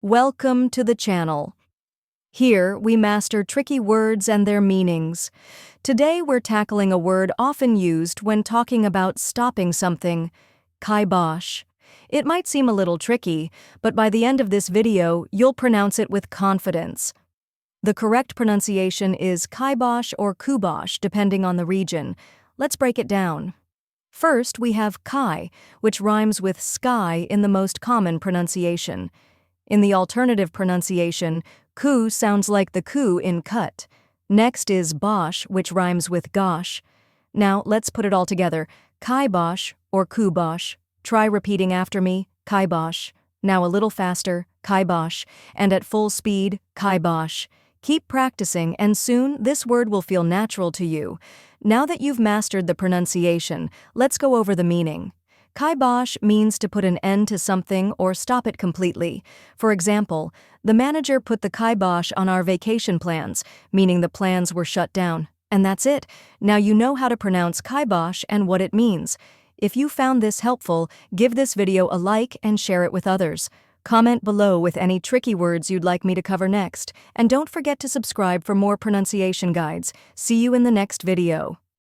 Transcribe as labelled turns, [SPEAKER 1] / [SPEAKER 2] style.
[SPEAKER 1] Welcome to the channel. Here, we master tricky words and their meanings. Today, we're tackling a word often used when talking about stopping something, kibosh. It might seem a little tricky, but by the end of this video, you'll pronounce it with confidence. The correct pronunciation is kibosh or kubosh, depending on the region. Let's break it down. First, we have kai, which rhymes with sky in the most common pronunciation. In the alternative pronunciation, ku sounds like the ku in cut. Next is bosh, which rhymes with gosh. Now, let's put it all together. Kibosh or kubosh. Try repeating after me, kibosh. Now a little faster, kibosh. And at full speed, kibosh. Keep practicing, and soon this word will feel natural to you. Now that you've mastered the pronunciation, let's go over the meaning. Kibosh means to put an end to something or stop it completely. For example, the manager put the kibosh on our vacation plans, meaning the plans were shut down. And that's it. Now you know how to pronounce kibosh and what it means. If you found this helpful, give this video a like and share it with others. Comment below with any tricky words you'd like me to cover next. And don't forget to subscribe for more pronunciation guides. See you in the next video.